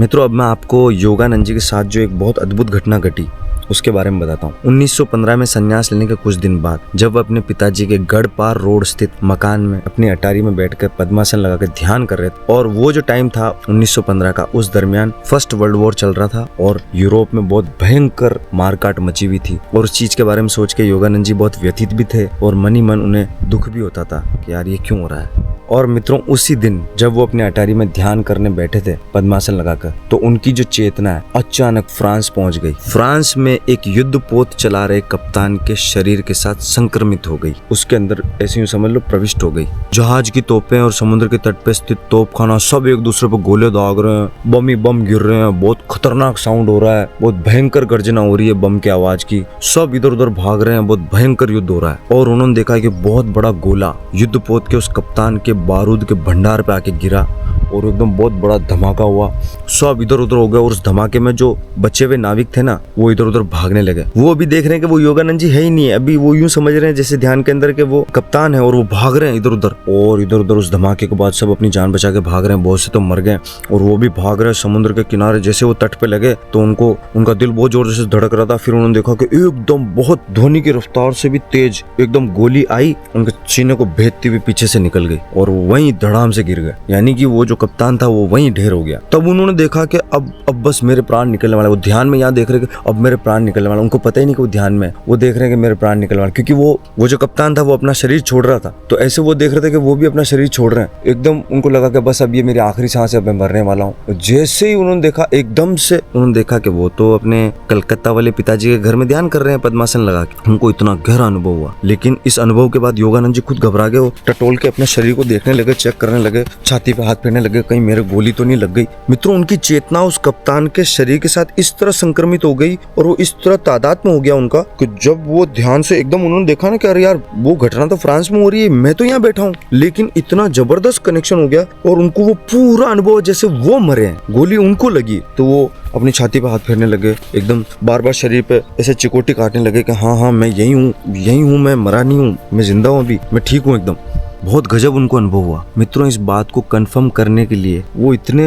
मित्रों, अब मैं आपको योगानंद जी के साथ जो एक बहुत अद्भुत घटना घटी उसके बारे में बताता हूँ। 1915 में संन्यास लेने के कुछ दिन बाद जब वह अपने पिताजी के गढ़पार रोड स्थित मकान में अपनी अटारी में बैठकर पद्मासन लगाकर ध्यान कर रहे थे, और वो जो टाइम था 1915 का, उस दरमियान फर्स्ट वर्ल्ड वॉर चल रहा था और यूरोप में बहुत भयंकर मारकाट मची हुई थी। और उस चीज के बारे में सोच के योगानंद जी बहुत व्यथित भी थे और मन ही मन उन्हें दुख भी होता था कि यार ये क्यों हो रहा है। और मित्रों, उसी दिन जब वो अपने अटारी में ध्यान करने बैठे थे पद्मासन लगाकर, तो उनकी जो चेतना है अचानक फ्रांस पहुंच गई। फ्रांस में एक युद्ध पोत चला रहे कप्तान के शरीर के साथ संक्रमित हो गई, उसके अंदर ऐसे यूं समझ लो प्रविष्ट हो गई। जहाज की तोपें और समुद्र के तट पे स्थित तोपखाना सब एक दूसरे पर गोले दाग रहे हैं, बम ही बम गिर रहे हैं, बहुत खतरनाक साउंड हो रहा है, बहुत भयंकर गर्जना हो रही है बम की आवाज की, सब इधर उधर भाग रहे हैं, बहुत भयंकर युद्ध हो रहा है। और उन्होंने देखा कि बहुत बड़ा गोला युद्ध पोत के उस कप्तान के बारूद के भंडार पे आके गिरा और एकदम बहुत बड़ा धमाका हुआ, सब इधर उधर हो गया। और उस धमाके में जो बचे हुए नाविक थे ना, वो इधर उधर भागने लगे। वो अभी देख रहे हैं कि वो योगानंद जी है ही नहीं है, अभी वो यूं समझ रहे हैं जैसे ध्यान के अंदर के वो कप्तान है और वो भाग रहे हैं इधर उधर। और इधर उधर उस धमाके के बाद सब अपनी जान बचा के भाग रहे हैं, बहुत से तो मर गए और वो भी भाग रहे हैं समुद्र के किनारे। जैसे वो तट पे लगे तो उनका दिल बहुत जोर से धड़क रहा था। फिर उन्होंने देखा कि एकदम बहुत ध्वनि की रफ्तार से भी तेज एकदम गोली आई, उनके सीने को भेदती हुई पीछे से निकल गई और वहीं धड़ाम से गिर गए, यानी कि वो जो कप्तान था वो वहीं ढेर हो गया। तब उन्होंने देखा कि अब बस मेरे प्राण निकलने वाले। वो ध्यान में यहाँ देख रहे कि अब मेरे प्राण निकलने वाले। उनको पता ही नहीं कि वो ध्यान में, वो देख रहे हैं कि मेरे प्राण निकलने वाले, क्योंकि वो जो कप्तान था वो अपना शरीर छोड़ रहा था। तो ऐसे वो देख रहे थे कि वो भी अपना शरीर छोड़ रहे हैं। एकदम उनको लगा कि बस अब ये मेरी आखिरी सांस है, अब मैं मरने वाला हूँ। जैसे ही उन्होंने देखा, एकदम से उन्होंने देखा कि वो तो अपने कलकत्ता वाले पिताजी के घर में ध्यान कर रहे हैं पद्मासन लगा के। उनको इतना गहरा अनुभव हुआ। लेकिन इस अनुभव के बाद योगानंद जी खुद घबरा गए, टटोल के अपने शरीर को देखने लगे, चेक करने लगे, छाती पे हाथ फेरने लगे, कहीं मेरे गोली तो नहीं लग गई। मित्रों, उनकी चेतना उस कप्तान के शरीर के साथ इस तरह संक्रमित हो गई और वो इस तरह तादाद में हो गया उनका कि जब वो ध्यान से एकदम उन्होंने देखा ना कि अरे यार वो घटना तो फ्रांस में हो रही है, मैं तो यहाँ बैठा हूँ, लेकिन इतना जबरदस्त कनेक्शन हो गया और उनको वो पूरा अनुभव जैसे वो मरे हैं, गोली उनको लगी। तो वो अपनी छाती पे हाथ फेरने लगे, एकदम बार बार शरीर पे ऐसे चिकोटी काटने लगे कि हाँ मैं यही हूँ, मैं मरा नहीं हूँ, मैं जिंदा हूँ, अभी मैं ठीक हूँ एकदम। बहुत गजब उनको अनुभव हुआ। मित्रों, इस बात को कंफर्म करने के लिए वो इतने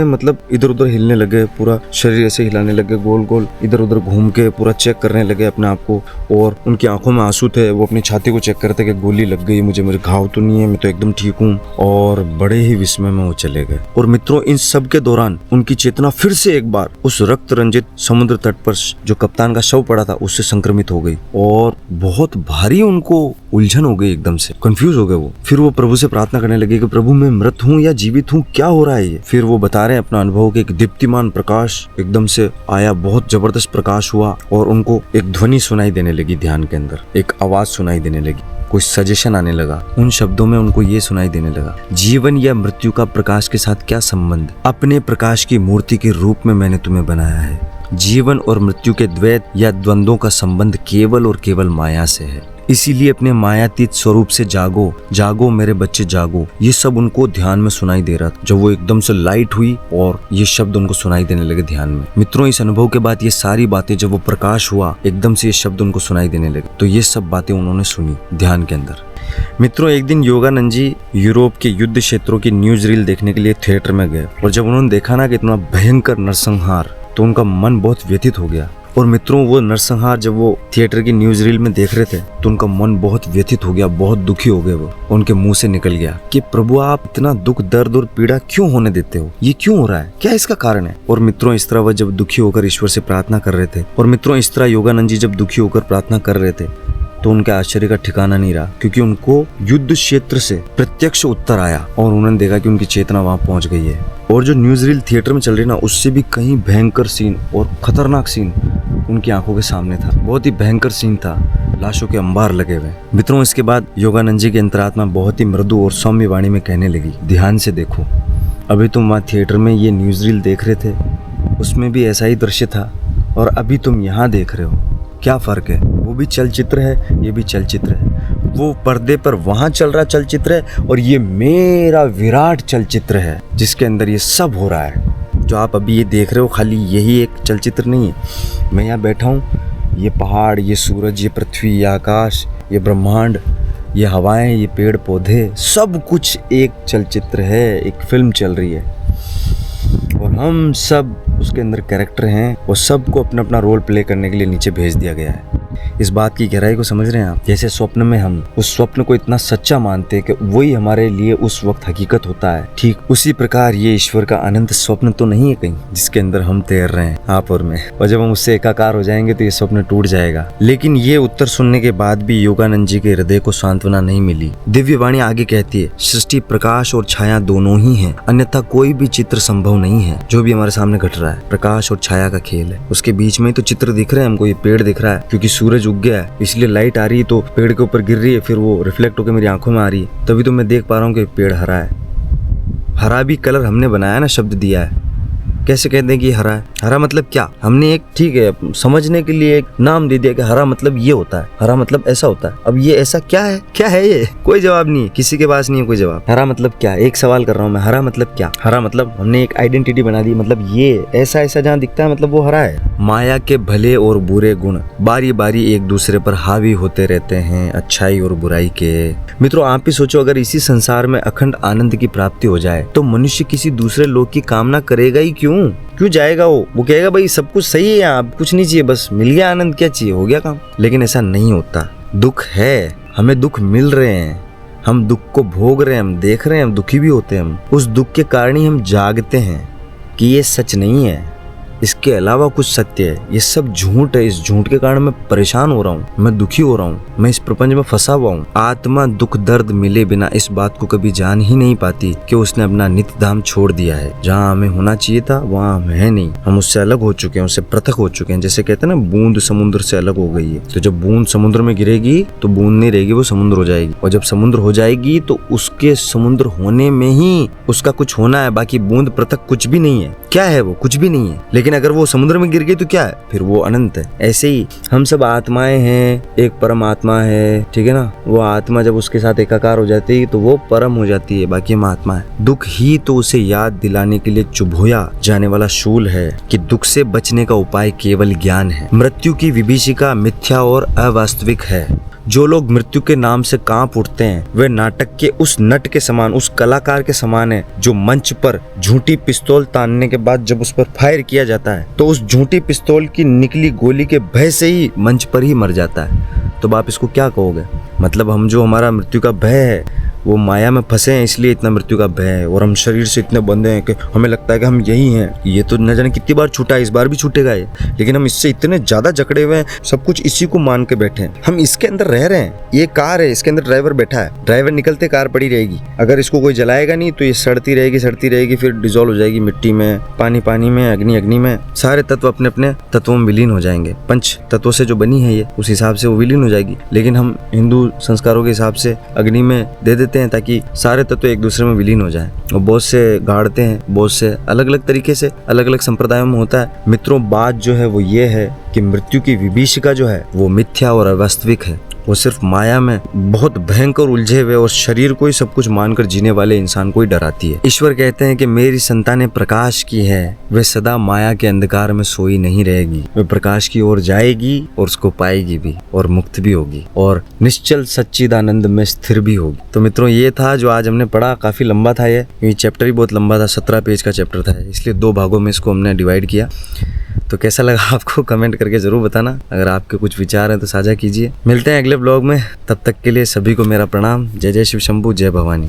इधर उधर हिलने लगे, पूरा शरीर ऐसे हिलाने लगे, गोल गोल इधर उधर घूम के पूरा चेक करने लगे अपने आप को। और उनकी आंखों में आंसू थे, वो अपनी छाती को चेक करते कि गोली लग गई मुझे, मेरे घाव तो नहीं है, मैं तो एकदम ठीक हूँ। और बड़े ही विस्मय में वो चले गए। और मित्रों, इन सब के दौरान उनकी चेतना फिर से एक बार उस रक्त रंजित समुद्र तट पर जो कप्तान का शव पड़ा था उससे संक्रमित हो गई और बहुत भारी उनको उलझन हो गई, एकदम से कंफ्यूज हो गए वो। फिर वो प्रभु से प्रार्थना करने लगे कि प्रभु, मैं मृत हूँ या जीवित हूँ, क्या हो रहा है ये। फिर वो बता रहे हैं अपना अनुभव कि एक दीप्तिमान प्रकाश एकदम से आया, बहुत जबरदस्त प्रकाश हुआ और उनको एक ध्वनि सुनाई देने लगी ध्यान के अंदर, एक आवाज सुनाई देने लगी, कोई सजेशन आने लगा। उन शब्दों में उनको ये सुनाई देने लगा, जीवन या मृत्यु का प्रकाश के साथ क्या संबंध, अपने प्रकाश की मूर्ति के रूप में मैंने तुम्हें बनाया है। जीवन और मृत्यु के द्वैत या द्वंद्वों का संबंध केवल और केवल माया से है, इसीलिए अपने मायातीत स्वरूप से जागो, जागो मेरे बच्चे जागो। ये सब उनको ध्यान में सुनाई दे रहा था जब वो एकदम से लाइट हुई और ये शब्द उनको सुनाई देने लगे ध्यान में। मित्रों, इस अनुभव के बाद ये सारी बातें, जब वो प्रकाश हुआ एकदम से ये शब्द उनको सुनाई देने लगे, तो ये सब बातें उन्होंने सुनी ध्यान के अंदर। मित्रों, एक दिन योगानंद जी यूरोप के युद्ध क्षेत्रों की न्यूज रील देखने के लिए थिएटर में गए और जब उन्होंने देखा ना कि इतना भयंकर नरसंहार, तो उनका मन बहुत व्यथित हो गया। और मित्रों, वो नरसंहार जब वो थिएटर की न्यूज रील में देख रहे थे तो उनका मन बहुत व्यथित हो गया, बहुत दुखी हो गए। वो उनके मुंह से निकल गया कि प्रभु, आप इतना दुख, दर्द और पीड़ा क्यों होने देते हो, ये क्यों हो रहा है, क्या इसका कारण है। और मित्रों, इस तरह वह जब दुखी होकर ईश्वर से प्रार्थना कर रहे थे, और मित्रों इस तरह योगानंद जी जब दुखी होकर प्रार्थना कर रहे थे तो उनके आश्चर्य का ठिकाना नहीं रहा, क्योंकि उनको युद्ध क्षेत्र से प्रत्यक्ष उत्तर आया और उन्होंने देखा कि उनकी चेतना वहां पहुंच गई है। और जो न्यूज रील थिएटर में चल रही ना, उससे भी कहीं भयंकर सीन और खतरनाक सीन उनकी आंखों के सामने था। बहुत ही भयंकर सीन था, लाशों के अंबार लगे हुए। मित्रों, इसके बाद योगानंद जी की अंतरात्मा बहुत ही मृदु और सौम्य वाणी में कहने लगी, ध्यान से देखो, अभी तुम वहाँ थिएटर में ये न्यूज रील देख रहे थे, उसमें भी ऐसा ही दृश्य था, और अभी तुम यहाँ देख रहे हो, क्या फर्क है। वो भी चलचित्र है, ये भी चलचित्र है। वो पर्दे पर वहां चल रहा चलचित्र है और ये मेरा विराट चलचित्र है जिसके अंदर ये सब हो रहा है। जो आप अभी ये देख रहे हो, खाली यही एक चलचित्र नहीं है। मैं यहाँ बैठा हूँ, ये पहाड़, ये सूरज, ये पृथ्वी, ये आकाश, ये ब्रह्मांड, ये हवाएं, ये पेड़ पौधे, सब कुछ एक चलचित्र है, एक फिल्म चल रही है। और हम सब उसके अंदर कैरेक्टर हैं वो सबको अपना अपना रोल प्ले करने के लिए नीचे भेज दिया गया है। इस बात की गहराई को समझ रहे हैं आप? जैसे स्वप्न में हम उस स्वप्न को इतना सच्चा मानते हैं कि वही हमारे लिए उस वक्त हकीकत होता है, ठीक उसी प्रकार ये ईश्वर का अनंत स्वप्न तो नहीं है कहीं जिसके अंदर हम तैर रहे हैं, आप और मैं, और जब हम उससे एकाकार हो जाएंगे तो ये स्वप्न टूट जाएगा। लेकिन ये उत्तर सुनने के बाद भी योगानंद जी के हृदय को सांत्वना नहीं मिली। दिव्य वाणी आगे कहती है, सृष्टि प्रकाश और छाया दोनों ही है, अन्यथा कोई भी चित्र संभव नहीं है। जो भी हमारे सामने घट रहा है प्रकाश और छाया का खेल है, उसके बीच में तो चित्र दिख रहे हैं हमको। ये पेड़ दिख रहा है क्योंकि सूरज उग गया है, इसलिए लाइट आ रही है तो पेड़ के ऊपर गिर रही है, फिर वो रिफ्लेक्ट होकर मेरी आंखों में आ रही है, तभी तो मैं देख पा रहा हूँ कि पेड़ हरा है। हरा भी कलर हमने बनाया ना, शब्द दिया है। कैसे कहते हैं कि हरा है? हरा मतलब क्या? हमने एक, ठीक है, समझने के लिए एक नाम दे दिया कि हरा मतलब ये होता है, हरा मतलब ऐसा होता है। अब ये ऐसा क्या है? क्या है ये? कोई जवाब नहीं है, किसी के पास नहीं है कोई जवाब। हरा मतलब क्या? एक सवाल कर रहा हूँ मैं, हरा मतलब क्या? हरा मतलब हमने एक आइडेंटिटी बना दी, मतलब ये ऐसा ऐसा जहाँ दिखता है मतलब वो हरा है। माया के भले और बुरे गुण बारी बारी एक दूसरे पर हावी होते रहते हैं, अच्छाई और बुराई के। मित्रों, आप भी सोचो, अगर इसी संसार में अखंड आनंद की प्राप्ति हो जाए तो मनुष्य किसी दूसरे लोक की कामना करेगा ही क्यों जाएगा? वो कहेगा भाई सब कुछ सही है यहाँ, कुछ नहीं चाहिए, बस मिल गया आनंद, क्या चाहिए, हो गया काम। लेकिन ऐसा नहीं होता। दुख है, हमें दुख मिल रहे हैं, हम दुख को भोग रहे हैं, हम देख रहे हैं, हम दुखी भी होते हैं। हम उस दुख के कारण ही हम जागते हैं कि ये सच नहीं है, इसके अलावा कुछ सत्य है, ये सब झूठ है। इस झूठ के कारण मैं परेशान हो रहा हूँ, मैं दुखी हो रहा हूँ, मैं इस प्रपंच में फंसा हुआ हूँ। आत्मा दुख दर्द मिले बिना इस बात को कभी जान ही नहीं पाती कि उसने अपना नित्य धाम छोड़ दिया है। जहाँ हमें होना चाहिए था वहाँ हम है नहीं, हम उससे अलग हो चुके हैं, उससे पृथक हो चुके हैं। जैसे कहते हैं ना, बूंद समुद्र से अलग हो गई है, तो जब बूंद समुद्र में गिरेगी तो बूंद नहीं रहेगी, वो समुद्र हो जाएगी। और जब समुद्र हो जाएगी तो उसके समुद्र होने में ही उसका कुछ होना है, बाकी बूंद पृथक कुछ भी नहीं है। क्या है वो? कुछ भी नहीं है। लेकिन अगर वो समुद्र में गिर गई तो क्या है? फिर वो अनंत है। ऐसे ही हम सब आत्माएं हैं, एक परम आत्मा है, ठीक है ना। वो आत्मा जब उसके साथ एकाकार हो जाती है तो वो परम हो जाती है, बाकी हम आत्मा है। दुख ही तो उसे याद दिलाने के लिए चुभोया जाने वाला शूल है कि दुख से बचने का उपाय केवल ज्ञान है। मृत्यु की विभीषिका मिथ्या और अवास्तविक है। जो लोग मृत्यु के नाम से कांप उठते हैं वे नाटक के उस नट के समान, उस कलाकार के समान है जो मंच पर झूठी पिस्तौल तानने के बाद जब उस पर फायर किया जाता है तो उस झूठी पिस्तौल की निकली गोली के भय से ही मंच पर ही मर जाता है। तो आप इसको क्या कहोगे? मतलब हम जो हमारा मृत्यु का भय है वो माया में फंसे हैं, इसलिए इतना मृत्यु का भय है, और हम शरीर से इतने बंधे हैं कि हमें लगता है कि हम यही हैं। ये तो न जाने कितनी बार छूटा है, इस बार भी छूटेगा ये, लेकिन हम इससे इतने ज्यादा जकड़े हुए हैं, सब कुछ इसी को मान के बैठे हैं। हम इसके अंदर रह रहे हैं, ये कार है, इसके अंदर ड्राइवर बैठा है, ड्राइवर निकलते कार पड़ी रहेगी। अगर इसको कोई जलाएगा नहीं तो ये सड़ती रहेगी, फिर डिजोल्व हो जाएगी मिट्टी में, पानी में, अग्नि में। सारे तत्व अपने अपने तत्वों में विलीन हो जाएंगे। पंच तत्वों से जो बनी है ये, उस हिसाब से वो विलीन हो जाएगी। लेकिन हम हिंदू संस्कारों के हिसाब से अग्नि में दे देते हैं ताकि सारे तत्व एक दूसरे में विलीन हो जाए। और बहुत से गाड़ते हैं, बहुत से अलग अलग तरीके से अलग अलग संप्रदायों में होता है। मित्रों, बात जो है वो ये है कि मृत्यु की विभीषिका जो है वो मिथ्या और अवास्तविक है। वो सिर्फ माया में बहुत भयंकर उलझे हुए और शरीर को ही सब कुछ मानकर जीने वाले इंसान को ही डराती है। ईश्वर कहते हैं कि मेरी संतानें प्रकाश की है, वे सदा माया के अंधकार में सोई नहीं रहेगी, वे प्रकाश की ओर जाएगी और उसको पाएगी भी और मुक्त भी होगी और निश्चल सच्चिदानंद में स्थिर भी होगी। तो मित्रों, ये था जो आज हमने पढ़ा। काफी लंबा था ये चैप्टर ही बहुत लंबा था, 17 पेज का चैप्टर था, इसलिए 2 भागों में इसको हमने डिवाइड किया। तो कैसा लगा आपको कमेंट करके जरूर बताना। अगर आपके कुछ विचार हैं तो साझा कीजिए। मिलते हैं अगले ब्लॉग में, तब तक के लिए सभी को मेरा प्रणाम। जय जय शिव शंभू, जय भवानी।